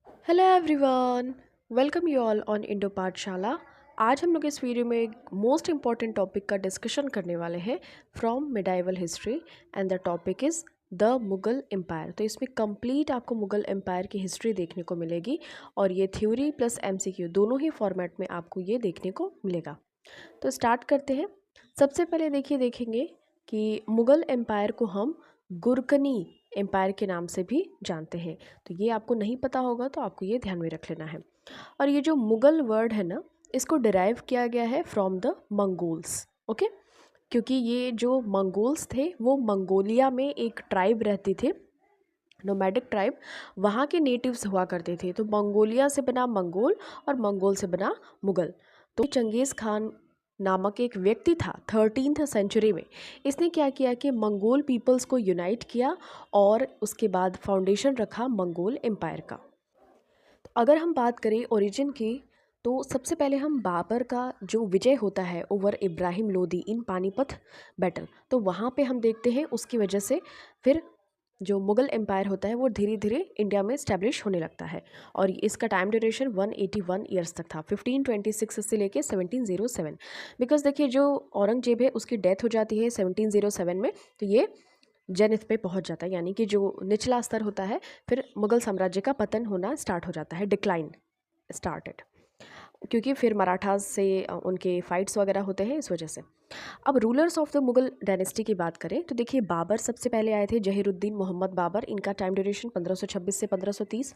Hello everyone, welcome you all on Indo Pathshala. आज हम लोग इस वीडियो में एक मोस्ट इम्पॉर्टेंट टॉपिक का डिस्कशन करने वाले हैं from medieval history and the topic is the Mughal empire. तो इसमें कंप्लीट आपको मुगल एम्पायर की हिस्ट्री देखने को मिलेगी और ये थ्योरी प्लस एमसीक्यू दोनों ही फॉर्मेट में आपको ये देखने को मिलेगा। तो स्टार्ट करते हैं। सबसे पहले देखेंगे कि मुगल एम्पायर को हम गुरकनी एम्पायर के नाम से भी जानते हैं। तो ये आपको नहीं पता होगा तो आपको ये ध्यान में रख लेना है। और ये जो मुगल वर्ड है ना, इसको डिराइव किया गया है फ्रॉम द मंगोल्स। ओके, क्योंकि ये जो मंगोल्स थे वो मंगोलिया में एक ट्राइब रहती थी, नोमैडिक ट्राइब। वहाँ के नेटिव्स हुआ करते थे, तो मंगोलिया से बना मंगोल और मंगोल से बना मुगल। तो चंगेज़ खान नामक एक व्यक्ति था 13th सेंचुरी में। इसने क्या किया कि मंगोल पीपल्स को यूनाइट किया और उसके बाद फाउंडेशन रखा मंगोल एम्पायर का। तो अगर हम बात करें ओरिजिन की, तो सबसे पहले हम बाबर का जो विजय होता है ओवर इब्राहिम लोदी इन पानीपत बैटल, तो वहाँ पे हम देखते हैं उसकी वजह से फिर जो मुगल एम्पायर होता है वो धीरे धीरे इंडिया में स्टैब्लिश होने लगता है। और इसका टाइम ड्यूरेशन 181 ईयर्स तक था, 1526 से लेके 1707। बिकॉज देखिए, जो औरंगजेब है उसकी डेथ हो जाती है 1707 में, तो ये जेनिथ पे पहुंच जाता है, यानी कि जो निचला स्तर होता है, फिर मुगल साम्राज्य का पतन होना स्टार्ट हो जाता है, डिक्लाइन स्टार्टेड, क्योंकि फिर मराठास से उनके फाइट्स वगैरह होते हैं इस वजह से। अब rulers of the Mughal dynasty की बात करें तो देखिए, बाबर सबसे पहले आए थे, जहीरुद्दीन मोहम्मद बाबर। इनका टाइम ड्यूरेशन 1526 से 1530।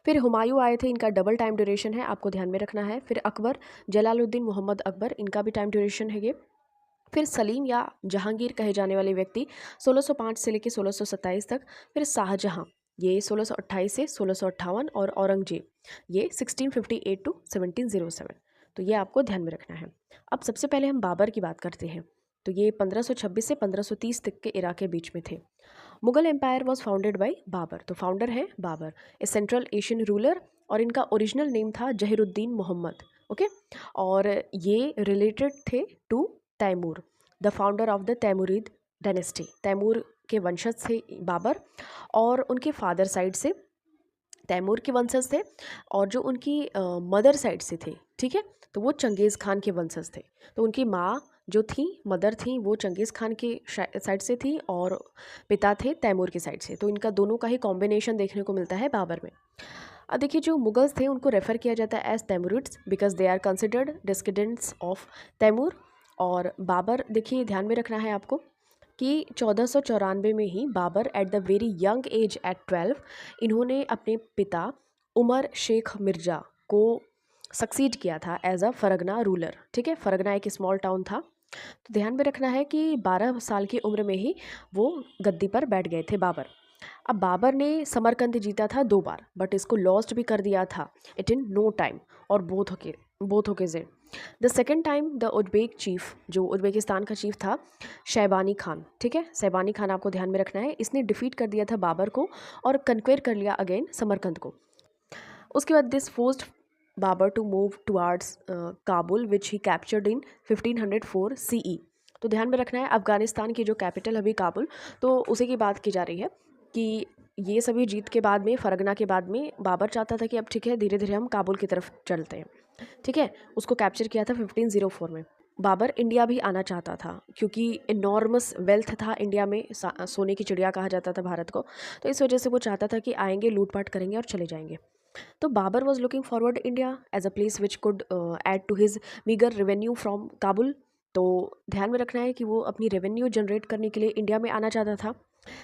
फिर हुमायूं आए थे, इनका डबल टाइम ड्यूरेशन है, आपको ध्यान में रखना है। फिर अकबर, जलालुद्दीन मोहम्मद अकबर, इनका भी टाइम ड्यूरेशन है ये। फिर सलीम या जहांगीर कहे जाने वाले व्यक्ति 1605 से लेकर 1627 तक। फिर शाहजहां, ये 1628 से 1658, और औरंगजेब ये 1658 टू 1707। तो ये आपको ध्यान में रखना है। अब सबसे पहले हम बाबर की बात करते हैं। तो ये 1526 से 1530 तक के इरा के बीच में थे। Mughal empire was founded by Babur. तो फाउंडर है Babur, a central Asian ruler, और इनका ओरिजिनल नेम था जहीरुद्दीन मोहम्मद। ओके, और ये रिलेटेड थे to Timur, the founder of the Timurid dynasty. Timur के वंशज थे बाबर, और उनके फादर साइड से तैमूर के वंशज थे, और जो उनकी मदर साइड से थे, ठीक है, तो वो चंगेज़ खान के वंशज थे। तो उनकी माँ जो थी, मदर थी, वो चंगेज़ खान के साइड से थी, और पिता थे तैमूर की साइड से। तो इनका दोनों का ही कॉम्बिनेशन देखने को मिलता है बाबर में। अब देखिए, जो मुगल्स थे उनको रेफ़र किया जाता है as Timurids because they are considered descendants of Timur. और बाबर, देखिए ध्यान में रखना है आपको कि 1494 में ही Babur at the very young age at 12, इन्होंने अपने पिता उमर शेख मिर्ज़ा को सक्सीड किया था एज अ फरगना रूलर। ठीक है, फरगना एक स्मॉल टाउन था। तो ध्यान में रखना है कि 12 साल की उम्र में ही वो गद्दी पर बैठ गए थे बाबर। अब बाबर ने समरकंद जीता था 2 बार, बट इसको लॉस्ट भी कर दिया था इट इन नो टाइम, और both occasion. The second time the Uzbek chief, जो उज्बेकिस्तान का चीफ था, शैबानी खान, ठीक है, शैबानी खान आपको ध्यान में रखना है, इसने डिफीट कर दिया था बाबर को और कन्क्वेर कर लिया अगेन समरकंद को। उसके बाद this forced Babur to move towards Kabul which he captured in 1504 CE। तो ध्यान में रखना है, अफगानिस्तान की जो कैपिटल अभी काबुल, तो उसी की बात की जा रही है कि ये सभी जीत के बाद में, फरगना के बाद में, बाबर चाहता था कि अब ठीक है, धीरे धीरे हम काबुल की तरफ चलते हैं। ठीक है, उसको कैप्चर किया था 1504 में। बाबर इंडिया भी आना चाहता था, क्योंकि इनॉर्मस वेल्थ था इंडिया में, सोने की चिड़िया कहा जाता था भारत को। तो इस वजह से वो चाहता था कि आएंगे, लूटपाट करेंगे और चले जाएंगे। तो Babur was looking forward India as a place which could add to his meagre revenue from Kabul. तो ध्यान में रखना है कि वो अपनी रेवेन्यू जनरेट करने के लिए इंडिया में आना चाहता था।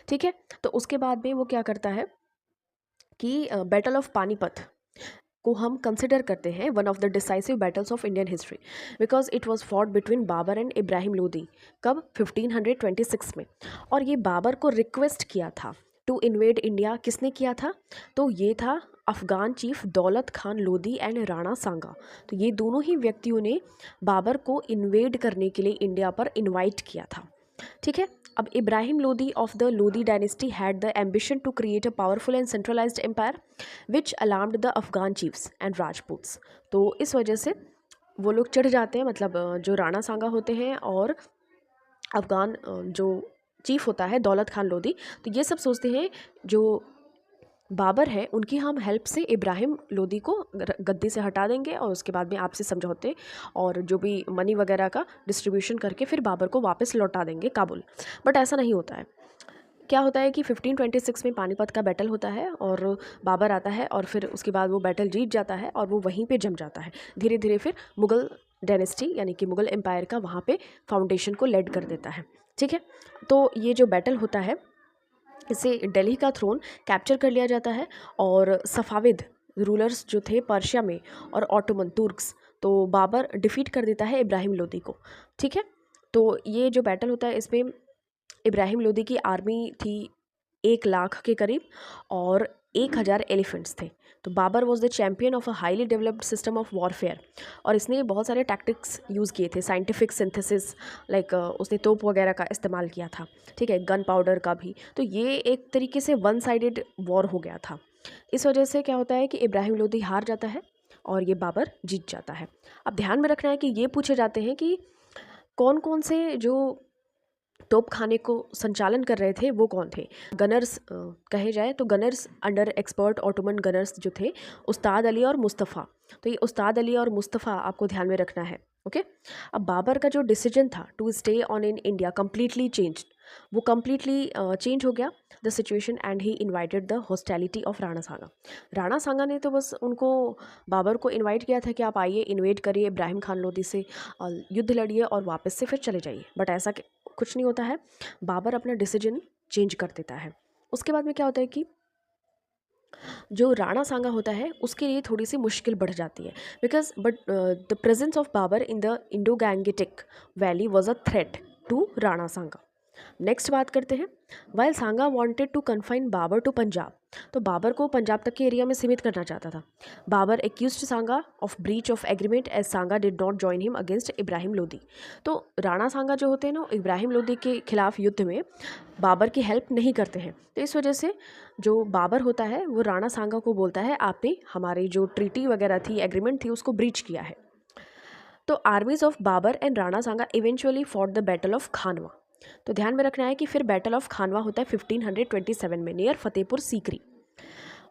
ठीक है, तो उसके बाद में वो क्या करता है कि बैटल ऑफ पानीपत को हम कंसिडर करते हैं one of the decisive battles of Indian history, because it was fought between Babur and Ibrahim Lodi. कब? 1526 में। और ये बाबर को रिक्वेस्ट किया था टू इन्वेड इंडिया। किसने किया था? तो ये था अफगान चीफ दौलत खान लोदी एंड राणा सांगा। तो ये दोनों ही व्यक्तियों ने बाबर को इन्वेड करने के लिए इंडिया पर इन्वाइट किया था। ठीक है, अब Ibrahim Lodi of the Lodi dynasty had the ambition to create a powerful and centralised empire which alarmed the Afghan chiefs and Rajputs. तो इस वजह से वो लोग चढ़ जाते हैं, मतलब जो राणा सांगा होते हैं और जो चीफ होता है दौलत खान लोदी, तो ये सब सोचते हैं जो बाबर हैं उनकी हम हेल्प से इब्राहिम लोदी को गद्दी से हटा देंगे और उसके बाद में आपसी समझौते और जो भी मनी वगैरह का डिस्ट्रीब्यूशन करके फिर बाबर को वापस लौटा देंगे काबुल। बट ऐसा नहीं होता है। क्या होता है कि 1526 में पानीपत का बैटल होता है और बाबर आता है और फिर उसके बाद वो बैटल जीत जाता है और वो वहीं पे जम जाता है। धीरे धीरे फिर मुग़ल डायनेस्टी यानी कि मुग़ल एम्पायर का वहाँ पे फाउंडेशन को लेड कर देता है। ठीक है, तो ये जो बैटल होता है इससे दिल्ली का थ्रोन कैप्चर कर लिया जाता है और सफ़ाविद रूलर्स जो थे पर्शिया में और ऑटोमन तुर्क्स, तो बाबर डिफीट कर देता है इब्राहिम लोदी को। ठीक है, तो ये जो बैटल होता है इसमें इब्राहिम लोदी की आर्मी थी 1 लाख के करीब और 1000 एलिफेंट्स थे। तो Babur was the champion of a highly developed system of warfare और इसने बहुत सारे टैक्टिक्स यूज़ किए थे, साइंटिफिक सिंथेसिस लाइक उसने तोप वगैरह का इस्तेमाल किया था। ठीक है, गन पाउडर का भी। तो ये एक तरीके से वन साइडेड वॉर हो गया था। इस वजह से क्या होता है कि इब्राहिम लोदी हार जाता है और ये बाबर जीत जाता है। अब ध्यान में रखना है कि ये पूछे जाते हैं कि कौन कौन से जो तोप खाने को संचालन कर रहे थे वो कौन थे। गनर्स कहे जाए तो Gunners under expert Ottoman Gunners जो थे उस्ताद अली और मुस्तफ़ा। तो ये उस्ताद अली और मुस्तफ़ा आपको ध्यान में रखना है। ओके, अब बाबर का जो डिसीजन था to stay on in India completely change, वो कम्प्लीटली चेंज हो गया the situation and he invited the hostility of Rana Sanga. Rana Sanga ने तो बस उनको बाबर को इनवाइट किया था कि आप आइए इन्वेड करिए इब्राहिम खान लोदी से, युद्ध लड़िए और वापस से फिर चले जाइए। बट ऐसा कुछ नहीं होता है, बाबर अपना डिसीजन चेंज कर देता है। उसके बाद में क्या होता है कि जो राणा सांगा होता है उसके लिए थोड़ी सी मुश्किल बढ़ जाती है because but the presence of Babur in the Indo Gangetic valley was a threat to Rana Sanga. Next बात करते हैं, while Sanga wanted to confine Babur to Punjab, तो बाबर को पंजाब तक के एरिया में सीमित करना चाहता था। Babur accused Sanga of breach of agreement as Sanga did not join him against Ibrahim Lodi. तो राणा सांगा जो होते हैं ना, इब्राहिम लोदी के खिलाफ युद्ध में बाबर की हेल्प नहीं करते हैं। तो इस वजह से जो बाबर होता है वो राणा सांगा को बोलता है आपने हमारी जो ट्रीटी वगैरह थी, एग्रीमेंट थी, उसको ब्रीच किया है। तो armies of Babur and Rana Sanga eventually fought the battle of Khanwa. तो ध्यान में रखना है कि फिर बैटल ऑफ खानवा होता है 1527 में नियर फतेहपुर सीकरी।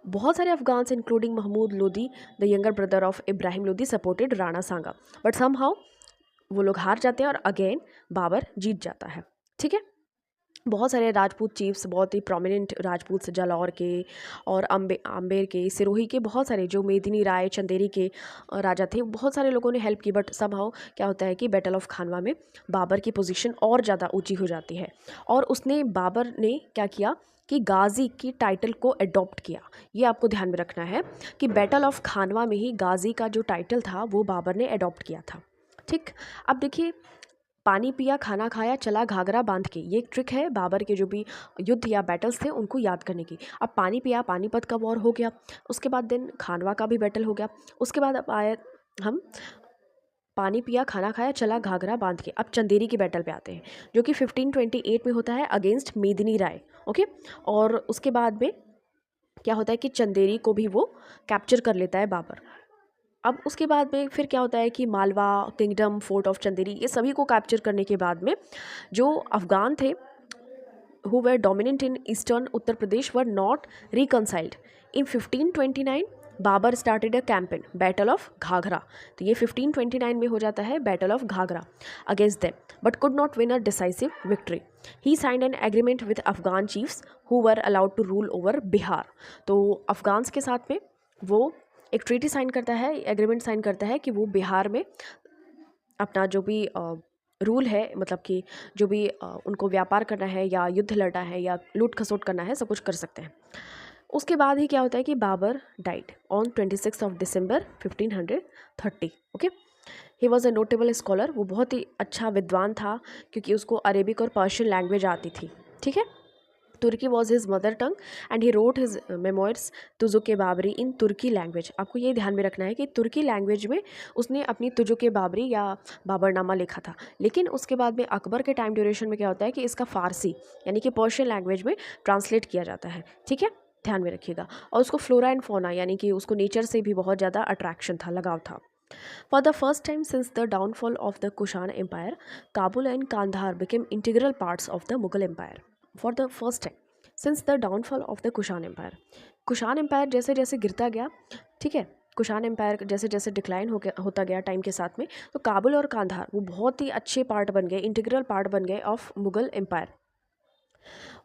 बहुत सारे Afghans including Mahmud Lodi the younger brother of Ibrahim Lodi supported Rana Sanga, but somehow वो लोग हार जाते हैं और अगेन बाबर जीत जाता है। ठीक है, बहुत सारे राजपूत चीफ्स, बहुत ही प्रोमिनेंट राजपूत जालौर के और आम्बेर के, सिरोही के, बहुत सारे जो मेदिनी राय चंदेरी के राजा थे, बहुत सारे लोगों ने हेल्प की। बट समहाउ क्या होता है कि बैटल ऑफ खानवा में बाबर की पोजीशन और ज़्यादा ऊंची हो जाती है और उसने बाबर ने क्या किया कि गाजी की टाइटल को अडॉप्ट किया। ये आपको ध्यान में रखना है कि बैटल ऑफ खानवा में ही गाजी का जो टाइटल था वो बाबर ने अडॉप्ट किया था। ठीक, अब देखिए, पानी पिया खाना खाया चला घाघरा बांध के, ये एक ट्रिक है बाबर के जो भी युद्ध या बैटल्स थे उनको याद करने की। अब पानी पिया, पानीपत का वॉर हो गया, उसके बाद दिन खानवा का भी बैटल हो गया, उसके बाद अब आए हम पानी पिया खाना खाया चला घाघरा बांध के। अब चंदेरी की बैटल पे आते हैं जो कि 1528 में होता है अगेंस्ट मेदिनी राय। ओके, और उसके बाद में क्या होता है कि चंदेरी को भी वो कैप्चर कर लेता है बाबर। अब उसके बाद में फिर क्या होता है कि Malwa kingdom, fort of Chanderi, ये सभी को कैप्चर करने के बाद में जो अफगान थे who were dominant in eastern Uttar Pradesh were not reconciled. In 1529 Babur started a campaign battle of Ghaghra. तो ये 1529 में हो जाता है battle of Ghaghra against them, but could not win a decisive victory. He signed an agreement with Afghan chiefs who were allowed to rule over Bihar. तो Afghans के साथ में वो एक ट्रीटी साइन करता है, एग्रीमेंट साइन करता है कि वो बिहार में अपना जो भी रूल है, मतलब कि जो भी उनको व्यापार करना है या युद्ध लड़ना है या लूट खसोट करना है, सब कुछ कर सकते हैं। उसके बाद ही क्या होता है कि Babur died on 26 December 1530। Okay, he was a notable scholar, वो बहुत ही अच्छा विद्वान था क्योंकि उसको अरेबिक और पर्शियन लैंग्वेज आती थी। ठीक है, Turki was his mother tongue and he wrote his memoirs Tuzuke Baburi in Turki language. आपको ये ध्यान में रखना है कि तुर्की लैंग्वेज में उसने अपनी तुजुके बाबरी या बाबरनामा लिखा था, लेकिन उसके बाद में अकबर के टाइम ड्यूरेशन में क्या होता है कि इसका फ़ारसी यानी कि पर्शियन लैंग्वेज में ट्रांसलेट किया जाता है। ठीक है, ध्यान में रखिएगा। और उसको फ्लोरा एंड फोना यानी कि उसको नेचर से भी बहुत ज़्यादा अट्रैक्शन था, लगाव था। For the first time since the downfall of the Kushan Empire, Kabul and Kandahar became integral parts of the Mughal Empire. For the first time since the downfall of the Kushan Empire, Kushan empire जैसे जैसे गिरता गया, ठीक है, Kushan empire जैसे जैसे decline होता गया टाइम के साथ में, तो काबुल और कांधार वो बहुत ही अच्छे पार्ट बन गए, इंटीग्रल पार्ट बन गए ऑफ मुगल एम्पायर।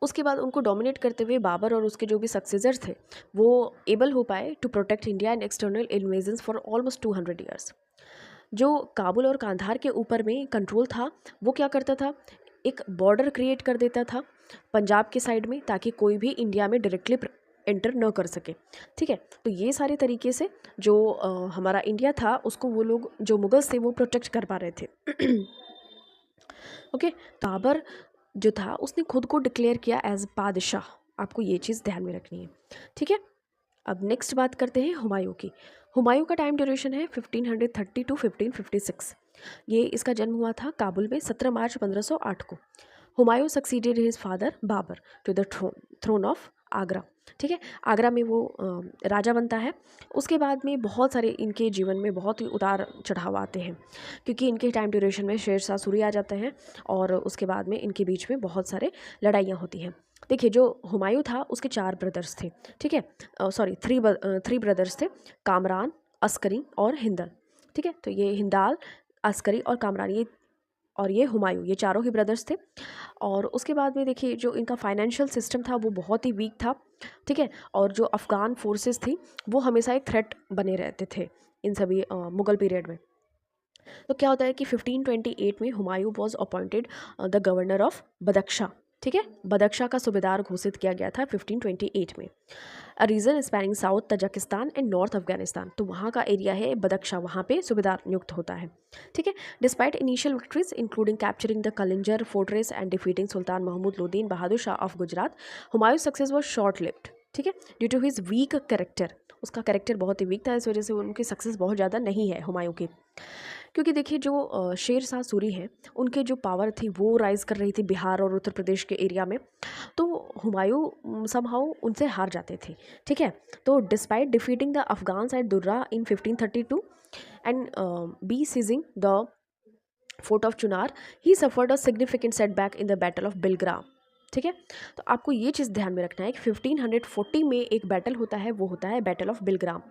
उसके बाद उनको डोमिनेट करते हुए बाबर और उसके जो भी सक्सेसर्स थे वो एबल हो पाए to protect India and external invasions for almost 200 years. जो काबुल और कांधार के ऊपर में कंट्रोल था वो क्या करता था, एक बॉर्डर क्रिएट कर देता था पंजाब के साइड में, ताकि कोई भी इंडिया में डायरेक्टली एंटर न कर सके, ठीक है। तो ये सारे तरीके से जो हमारा इंडिया था उसको वो लोग जो मुगल्स थे वो प्रोटेक्ट कर पा रहे थे। ओके, बाबर जो था उसने खुद को डिक्लेयर किया एज बादशाह, आपको ये चीज़ ध्यान में रखनी है, ठीक है। अब नेक्स्ट बात करते हैं हुमायूं की। हुमायूं का टाइम ड्यूरेशन है 1530 टू 1556। ये इसका जन्म हुआ था काबुल में 17 मार्च 1508 को। Humayun succeeded his father Babur to the throne of Agra, ठीक है। आगरा में वो राजा बनता है। उसके बाद में बहुत सारे इनके जीवन में बहुत ही उतार चढ़ाव आते हैं, क्योंकि इनके टाइम ड्यूरेशन में शेर शाह सूरी आ जाते हैं और उसके बाद में इनके बीच में बहुत सारे लड़ाइयाँ होती हैं। देखिए, जो हुमायूं था उसके 4 ब्रदर्स थे, ठीक है, सॉरी 3 ब्रदर्स थे, कामरान, अस्करी और हिंदल, ठीक है। तो ये हिंदाल, अस्करी और कामरान ये हुमायूं, ये चारों ही ब्रदर्स थे। और उसके बाद में देखिए जो इनका फाइनेंशियल सिस्टम था वो बहुत ही वीक था, ठीक है। और जो अफ़गान फोर्सेस थी वो हमेशा एक थ्रेट बने रहते थे इन सभी मुगल पीरियड में। तो क्या होता है कि 1528 में Humayun was appointed the governor of Badakhshan, ठीक है, बदख्शा का सूबेदार घोषित किया गया था 1528 में। A region spanning south Tajikistan and north Afghanistan, तो वहाँ का एरिया है बदख्शा, वहाँ पे सूबेदार नियुक्त होता है, ठीक है। Despite initial victories including capturing the Kalinjar fortress and defeating Sultan Mahmud लोदीन Bahadur Shah of Gujarat, Humayun success was short lived, ठीक है, due to his weak character. उसका कैरेक्टर बहुत ही वीक था, इस वजह से उनकी सक्सेस बहुत ज़्यादा नहीं है हुमायूं की। क्योंकि देखिए जो शेर शाह सूरी हैं उनके जो पावर थी वो राइज़ कर रही थी बिहार और उत्तर प्रदेश के एरिया में, तो हुमायूं समहाउ उनसे हार जाते थे, ठीक है। तो despite defeating the Afghans at Durra in 1532 and besieging the fort of Chunar, he suffered a significant setback in the battle of Bilgram, ठीक है। तो आपको ये चीज़ ध्यान में रखना है कि 1540 में एक बैटल होता है, वो होता है बैटल ऑफ बिलग्राम,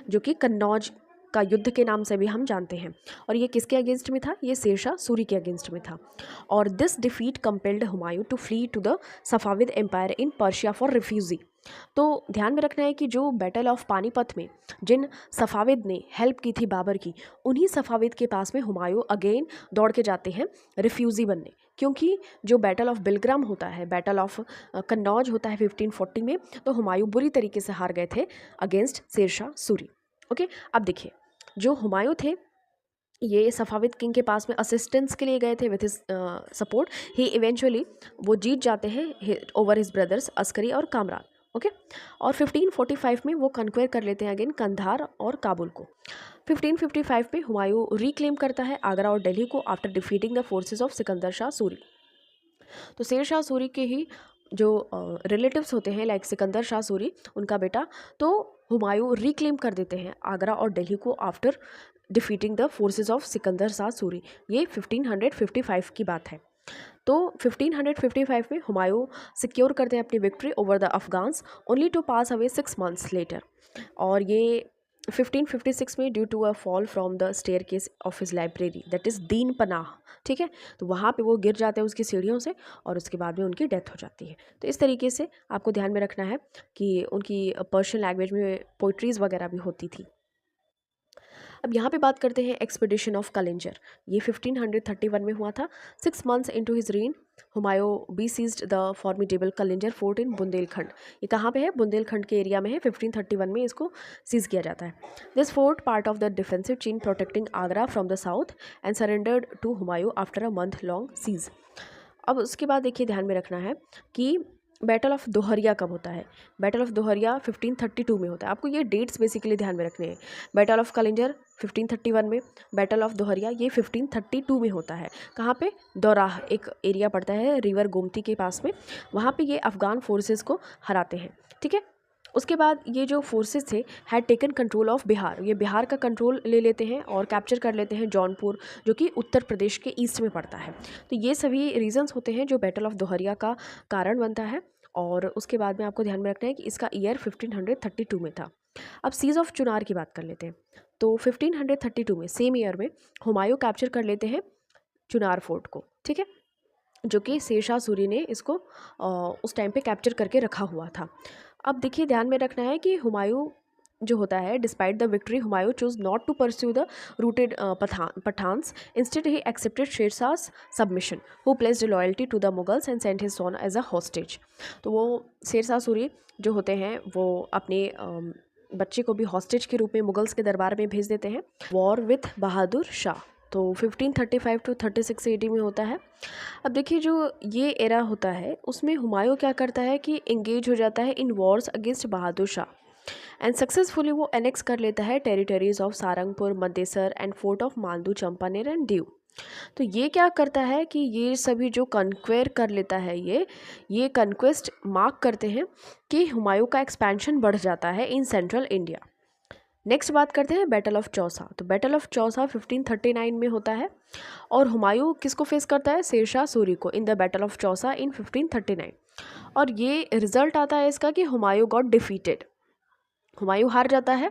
जो कि कन्नौज का युद्ध के नाम से भी हम जानते हैं। और ये किसके अगेंस्ट में था, ये शेरशाह सूरी के अगेंस्ट में था। और this defeat compelled Humayun to flee to the Safavid empire in Persia for refugee. तो ध्यान में रखना है कि जो बैटल ऑफ पानीपत में जिन सफाविद ने हेल्प की थी बाबर की, उन्हीं सफाविद के पास में हुमायूं अगेन दौड़ के जाते हैं रिफ्यूजी बनने, क्योंकि जो बैटल ऑफ बिलग्राम होता है, बैटल ऑफ कन्नौज होता है 1540 में, तो हुमायूं बुरी तरीके से हार गए थे अगेंस्ट शेरशाह सूरी। ओके, अब देखिए जो हुमायूं थे ये सफाविद किंग के पास में असिस्टेंस के लिए गए थे with his support. He eventually वो जीत जाते हैं ओवर हिज ब्रदर्स अस्करी और कामरान, ओके। और 1545 में वो कन्क्वेयर कर लेते हैं अगेन कंधार और काबुल को। 1555 में हुमायूं रिक्लेम करता है आगरा और दिल्ली को after defeating the forces of Sikandar Shah Suri. तो शेर शाह सूरी के ही जो रिलेटिव्स होते हैं लाइक सिकंदर शाह सूरी उनका बेटा, तो हुमायूं रिक्लेम कर देते हैं आगरा और दिल्ली को after defeating the forces of Sikandar Shah Suri. ये 1555 की बात है। तो 1555 में हुमायूं सिक्योर करते हैं अपनी victory over the Afghans only to pass away 6 months later. और ये 1556 में due to a fall from the staircase of his library that is Din Panah, ठीक है। तो वहाँ पे वो गिर जाते हैं उसकी सीढ़ियों से और उसके बाद में उनकी डेथ हो जाती है। तो इस तरीके से आपको ध्यान में रखना है कि उनकी पर्शियन लैंग्वेज में पोइट्रीज़ वगैरह भी होती थी। अब यहाँ पे बात करते हैं एक्सपीडिशन ऑफ कलिंजर। ये 1531 में हुआ था। 6 months into his reign Humayun besieged the formidable Kalinjar fort in Bundelkhand. ये कहाँ पे है, बुंदेलखंड के एरिया में है। 1531 में इसको सीज किया जाता है। This fort part of the defensive chain protecting Agra from the south and surrendered to Humayun after a month long siege. अब उसके बाद देखिए ध्यान में रखना है कि बैटल ऑफ दोहरिया कब होता है। बैटल ऑफ दोहरिया 1532 में होता है। आपको ये डेट्स बेसिकली ध्यान में रखने हैं। बैटल ऑफ कलिंजर 1531 में, बैटल ऑफ दोहरिया ये 1532 में होता है। कहाँ पे, दौराह एक एरिया पड़ता है रिवर गोमती के पास में, वहाँ पे ये अफगान फोर्सेस को हराते हैं, ठीक है। उसके बाद ये जो फोर्सेस थे had taken control of Bihar, ये बिहार का कंट्रोल ले लेते हैं और कैप्चर कर लेते हैं जौनपुर, जो कि उत्तर प्रदेश के ईस्ट में पड़ता है। तो ये सभी रीजंस होते हैं जो बैटल ऑफ दोहरिया का कारण बनता है। और उसके बाद में आपको ध्यान में रखना है कि इसका ईयर 1532 में था। अब सीज ऑफ चुनार की बात कर लेते हैं। तो 1532 में सेम ईयर में हुमायूं कैप्चर कर लेते हैं चुनार फोर्ट को, ठीक है, जो कि शेरशाह सूरी ने इसको उस टाइम पे कैप्चर करके रखा हुआ था। अब देखिए ध्यान में रखना है कि हुमायूं जो होता है, despite the victory Humayun chose not to pursue the routed Pathans, instead he accepted Sher Shah's submission, who placed loyalty to the Mughals and sent his son as a hostage. तो वो शेरशाह सूरी जो होते हैं वो अपने बच्चे को भी हॉस्टेज के रूप में मुगल्स के दरबार में भेज देते हैं। वॉर विथ बहादुर शाह तो 1535 टू 36 AD में होता है। अब देखिए जो ये एरा होता है उसमें हुमायूं क्या करता है कि इंगेज हो जाता है in wars against Bahadur Shah and successfully वो एनेक्स कर लेता है territories of Sarangpur, Mandsaur and fort of Mandu, Champaner and Diu. तो ये क्या करता है कि ये सभी जो कन्क्वेयर कर लेता है ये कन्क्वेस्ट मार्क करते हैं कि हुमायूं का एक्सपेंशन बढ़ जाता है इन सेंट्रल इंडिया। नेक्स्ट बात करते हैं बैटल ऑफ चौसा। तो बैटल ऑफ चौसा 1539 में होता है और हुमायूं किसको फेस करता है, शेरशाह सूरी को in the battle of Chausa in 1539। और ये रिजल्ट आता है इसका कि हुमायूं गॉट डिफीटेड, हुमायूं हार जाता है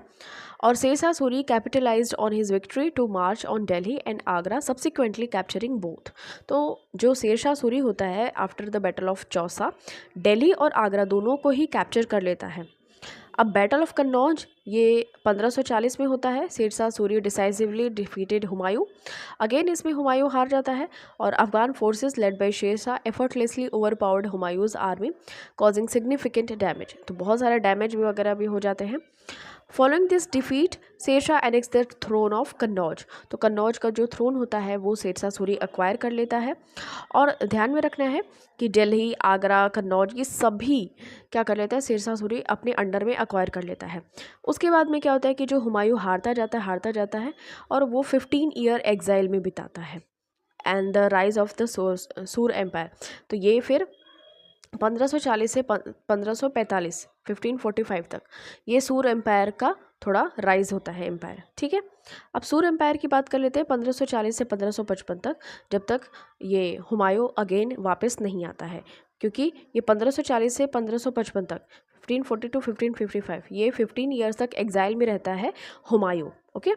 और Sher Shah Suri capitalized on his victory to march on Delhi and Agra, subsequently capturing both. तो जो शेरशाह सूरी होता है after the battle of Chausa Delhi और आगरा दोनों को ही कैप्चर कर लेता है। अब बैटल ऑफ कन्नौज ये 1540 में होता है। Sher Shah Suri decisively defeated Humayun. Again इसमें हुमायूं हार जाता है और Afghan forces led by Sher Shah effortlessly overpowered Humayun's army, causing significant damage. तो बहुत सारा डैमेज भी वगैरह भी हो जाते हैं। Following this defeat Sher Shah annex the throne of Kannauj. तो कन्नौज का जो थ्रोन होता है वो शेरशाह सूरी एक्वायर कर लेता है। और ध्यान में रखना है कि दिल्ली, आगरा, कन्नौज ये सभी क्या कर लेता है, शेरशाह सूरी अपने अंडर में एक्वायर कर लेता है। उसके बाद में क्या होता है कि जो हुमायूं हारता जाता है और वो 15 ईयर एग्जाइल में बिताता है। And the rise of the सूर एम्पायर। तो ये फिर 1540 से 1545 1545 तक ये सूर एम्पायर का थोड़ा राइज होता है एम्पायर, ठीक है। अब सूर एम्पायर की बात कर लेते हैं 1540 से 1555 तक, जब तक ये हुमायूं अगेन वापस नहीं आता है, क्योंकि ये 1540 से 1555 तक 1540 टू 1555 ये 15 ईयर्स तक एग्जाइल में रहता है हुमायूं, ओके।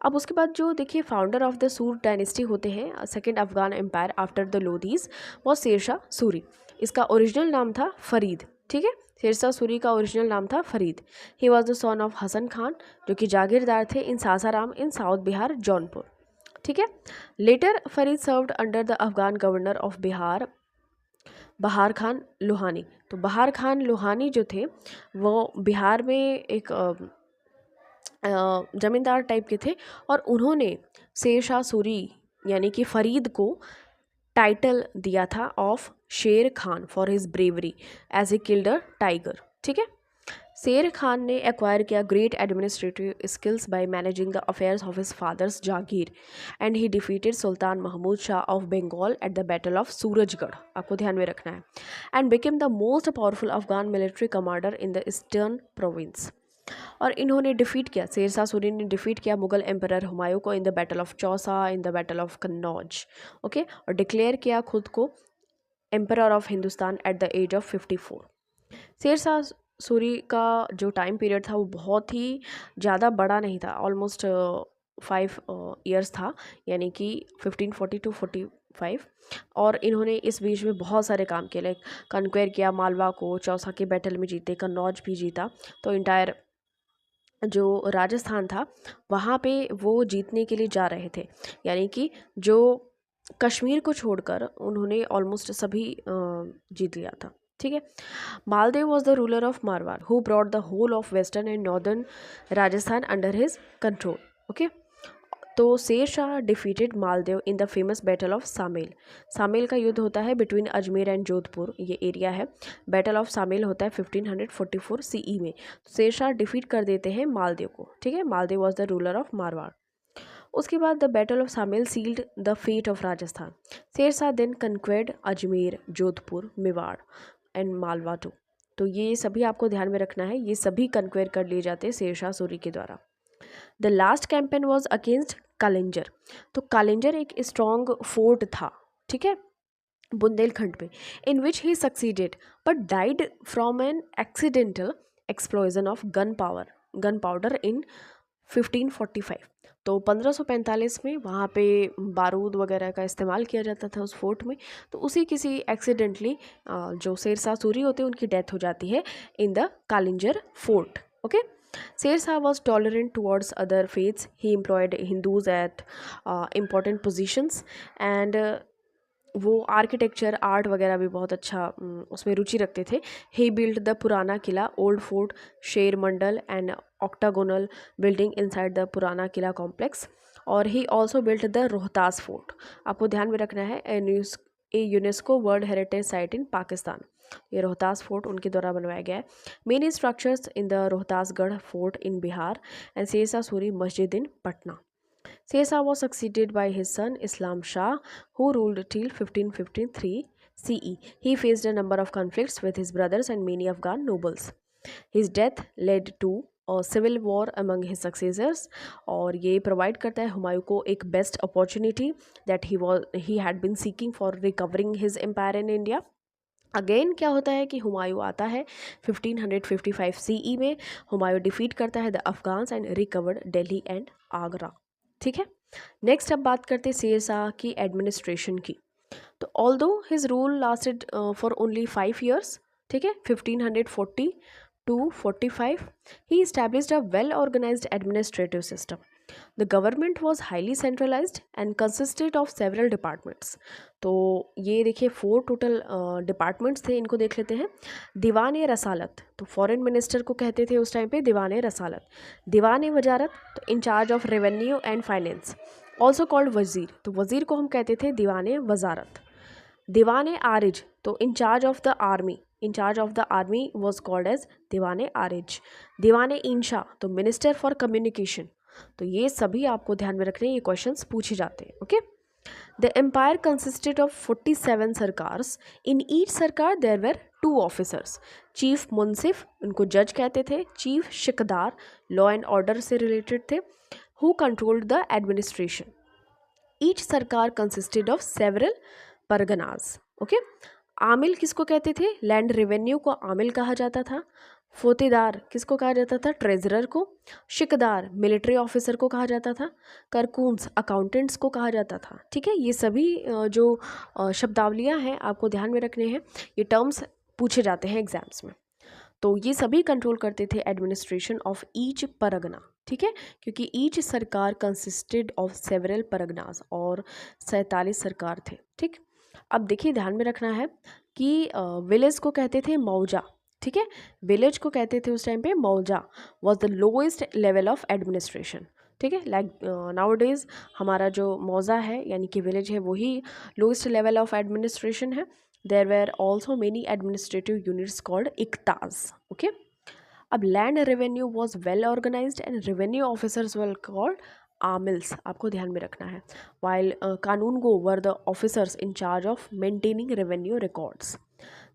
अब उसके बाद जो देखिए founder of the Sur dynasty होते हैं, second Afghan empire after the Lodhis, वो शेरशाह सूरी। इसका ओरिजिनल नाम था फरीद, ठीक है। शेरशाह सूरी का ओरिजिनल नाम था Farid. He was the son of Hasan Khan, जो कि जागीरदार थे in Sasaram in south Bihar, Jaunpur, ठीक है। Later Farid served under the Afghan governor of Bihar, Bahar Khan Lohani. तो बहार खान लोहानी जो थे वो बिहार में एक जमींदार टाइप के थे और उन्होंने शेरशाह सूरी यानी कि फरीद को टाइटल दिया था of Sher Khan for his bravery as a killed a tiger, ठीक है। शेर खान ने एक्वायर किया great administrative skills by managing the affairs of his father's jagir and he defeated Sultan Mahmud Shah of Bengal at the battle of Surajgarh, आपको ध्यान में रखना है, and became the most powerful Afghan military commander in the eastern province. और इन्होंने defeat किया, शेरशाह सूरी ने defeat किया मुगल एम्परर हुमायूं को in the battle of Chausa, in the battle of Kannauj, okay, और डिक्लेयर किया खुद को emperor of Hindustan at the age of 54। Sher Shah Suri का जो टाइम पीरियड था वो बहुत ही ज़्यादा बड़ा नहीं था, ऑलमोस्ट 5 ईयर्स था, यानी कि 1540 टू 45। और इन्होंने इस बीच में बहुत सारे काम किए, लाइक कन्क्वेयर किया मालवा को, चौसा के बैटल में जीते, कन्नौज भी जीता। तो इंटायर जो राजस्थान था वहाँ पे वो जीतने के लिए जा रहे थे, यानी कि जो कश्मीर को छोड़कर उन्होंने ऑलमोस्ट सभी जीत लिया था, ठीक है। Maldeo was the ruler of Marwar who brought the whole of western and northern Rajasthan under his control, okay. तो Sher Shah defeated Maldeo in the famous battle of Sammel. Sammel का युद्ध होता है बिटवीन अजमेर एंड जोधपुर, ये एरिया है। बैटल ऑफ सामेल होता है 1544 CE में। शेरशाह डिफीट कर देते हैं मालदेव को, ठीक है। Maldeo was the ruler of Marwar. उसके बाद the battle of Sammel sealed the fate of Rajasthan. Sher Shah then conquered Ajmer, Jodhpur, Mewar and Malwa too. तो ये सभी आपको ध्यान में रखना है, ये सभी कन्क्वेयर कर लिए जाते हैं शेरशाह सूरी के द्वारा। The last campaign was against Kalinjar. तो कालिंजर एक स्ट्रॉन्ग फोर्ट था, ठीक है। बुंदेलखंड में, in which he succeeded but died from an accidental explosion of gunpowder in 1545। तो 1545 में वहाँ पे बारूद वगैरह का इस्तेमाल किया जाता था उस फोर्ट में। तो उसी किसी एक्सीडेंटली जो शेरशाह सूरी होते हैं उनकी डेथ हो जाती है in the Kalinjar fort. Okay, Sher was tolerant towards other faiths. He employed Hindus at important positions and वो आर्किटेक्चर आर्ट वगैरह भी बहुत अच्छा उसमें रुचि रखते थे। ही build the Purana Qila, old fort, Sher Mandal and octagonal building inside the Purana Qila complex. और he also build the Rohtas fort. आपको ध्यान में रखना है a UNESCO world heritage site in Pakistan. ये रोहतास फोर्ट उनके द्वारा बनवाया गया है। Many structures in the Rohtasgarh fort in Bihar and Sher Shah Suri Masjid in Patna. Sesa was succeeded by his son Islam Shah, who ruled till 1553 CE. He faced a number of conflicts with his brothers and many Afghan nobles. His death led to a civil war among his successors, और ये provide करता है हुमायूं को एक best opportunity that he had been seeking for recovering his empire in India. Again क्या होता है कि हुमायूं आता है 1555 CE में। हुमायूं डिफीट करता है the Afghans and recovered Delhi and Agra. ठीक है, नेक्स्ट अब बात करते हैं शेरशाह की एडमिनिस्ट्रेशन की। तो although his rule lasted for only 5 years, ठीक है, 1540 to 45, he established a well organized administrative system. The government was highly centralized and consisted of several departments. तो ये देखिए 4 टोटल डिपार्टमेंट्स थे, इनको देख लेते हैं। दीवान रसालत, तो फॉरेन मिनिस्टर को कहते थे उस टाइम पे दीवान रसालत। दीवान वजारत, तो in charge of revenue and finance, also called wazir, तो वजीर को हम कहते थे दीवान वजारत। दीवान आरिज, तो in charge of the army, in charge of the army was called as Diwan Ariz. Diwan Insha, तो मिनिस्टर फॉर कम्युनिकेशन। तो ये सभी आपको ध्यान में रखने, ये क्वेश्चंस पूछे जाते हैं। Okay, the empire consisted of 47 sarkars. In each sarkar there were 2 officers. Chief Munsif, उनको जज कहते थे। Chief Shiqdar, law and order से रिलेटेड थे, who controlled the administration. Each sarkar consisted of several parganas. Okay, amil किसको कहते थे? लैंड रेवेन्यू को आमिल कहा जाता था। फोतेदार किसको कहा जाता था? ट्रेजरर को। शिकदार मिलिट्री ऑफिसर को कहा जाता था। करकून्स अकाउंटेंट्स को कहा जाता था। ठीक है, ये सभी जो शब्दावलियाँ हैं आपको ध्यान में रखने हैं, ये टर्म्स पूछे जाते हैं एग्जाम्स में। तो ये सभी कंट्रोल करते थे एडमिनिस्ट्रेशन ऑफ ईच परगना। ठीक है, क्योंकि each sarkar consisted of several Parganas, और 47 सरकार थे। ठीक, अब देखिए ध्यान में रखना है कि विलेज को कहते थे मौजा। ठीक है, विलेज को कहते थे उस टाइम पे मौजा, was the lowest level of administration. ठीक है, लाइक नाउ डेज हमारा जो मौजा है यानी कि विलेज है वही लोएस्ट लेवल ऑफ एडमिनिस्ट्रेशन है। There were also many administrative units called iqtas. Okay, अब land revenue was well organised and revenue officers were called amils, आपको ध्यान में रखना है। While qanungos were the officers in charge of maintaining revenue records.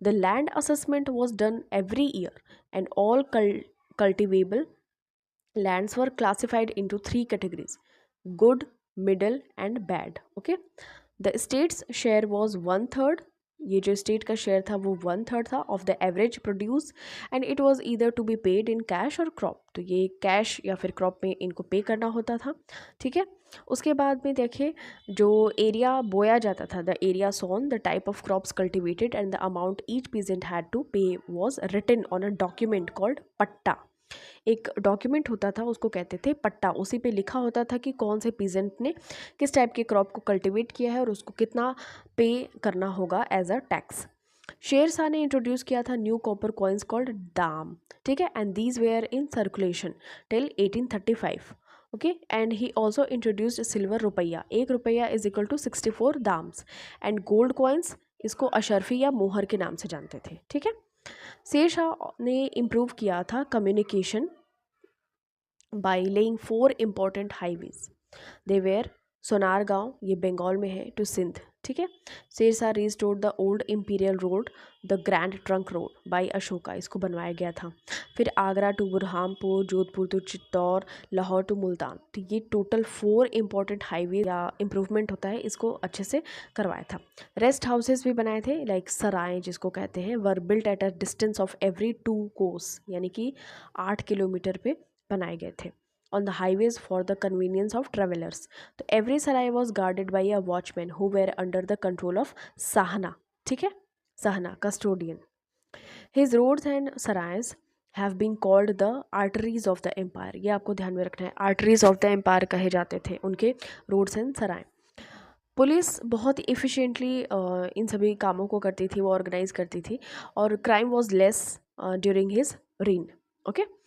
The land assessment was done every year and all cultivable lands were classified into 3 categories: good, middle and bad. Okay, the state's share was 1/3, ये जो state का share था वो 1/3 था of the average produce, and it was either to be paid in cash और crop, तो ये cash या फिर क्रॉप में इनको पे करना होता था। ठीक है, उसके बाद में देखिए जो एरिया बोया जाता था, the area sown, the type of crops cultivated and the amount each peasant had to pay was written on a document called patta. एक डॉक्यूमेंट होता था उसको कहते थे पट्टा, उसी पे लिखा होता था कि कौन से पीजेंट ने किस टाइप के क्रॉप को कल्टीवेट किया है और उसको कितना पे करना होगा एज अ टैक्स। शेर शाह ने इंट्रोड्यूस किया था new copper coins called dam. ठीक है, and these were in circulation till 1835। Okay, and he also introduced silver rupiya. 1 rupiya is equal to 64 dams, and gold coins इसको अशरफी या मोहर के नाम से जानते थे। ठीक है, शेर शाह ने इम्प्रूव किया था communication by laying 4 important highways. They were Sonargaon, ये बंगाल में है, टू सिंध, ठीक है। Sher Shah restored the old imperial road, the grand trunk road by Ashoka, इसको बनवाया गया था। फिर Agra to Burhanpur, Jodhpur to Chittor, Lahore to Multan, तो ये टोटल 4 इंपॉर्टेंट हाईवे या इम्प्रूवमेंट होता है, इसको अच्छे से करवाया था। रेस्ट हाउसेस भी बनाए थे, लाइक सराय जिसको कहते हैं, were built at a distance of every 2 कोस, यानी कि 8 किलोमीटर पे बनाए गए थे, on the highways for the convenience of travelers. तो every sarai was guarded by a watchman who were under the control of sahana, ठीक है, sahana custodian. His roads and sarais have been called the arteries of the empire. ये आपको ध्यान में रखना है, arteries of the empire कहे जाते थे उनके roads and सराय। पुलिस बहुत इफ़िशेंटली इन सभी कामों को करती थी, वो ऑर्गेनाइज करती थी, और crime was less during his reign. Okay.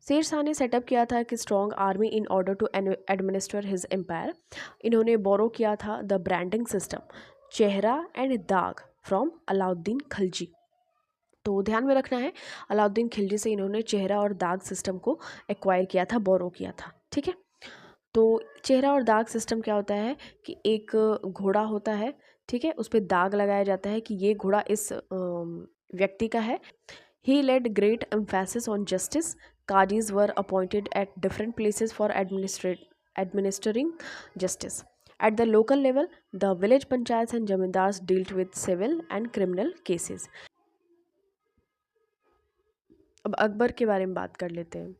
Sher Shah ने सेटअप किया था कि strong army in order to administer his empire. इन्होंने बोरो किया था the branding system chehra and dagh from Alauddin Khilji. तो ध्यान में रखना है, अलाउद्दीन खिलजी से इन्होंने चेहरा और दाग सिस्टम को एक्वायर किया था, बोरो किया था, ठीक है। तो चेहरा और दाग सिस्टम क्या होता है कि एक घोड़ा होता है, ठीक है, उस पर दाग लगाया जाता है कि ये घोड़ा इस व्यक्ति का है। He laid great emphasis on justice, qazis were appointed at different places for administering justice. At the local level the village panchayat and zamindars dealt with civil and criminal cases. अब अकबर के बारे में बात कर लेते हैं।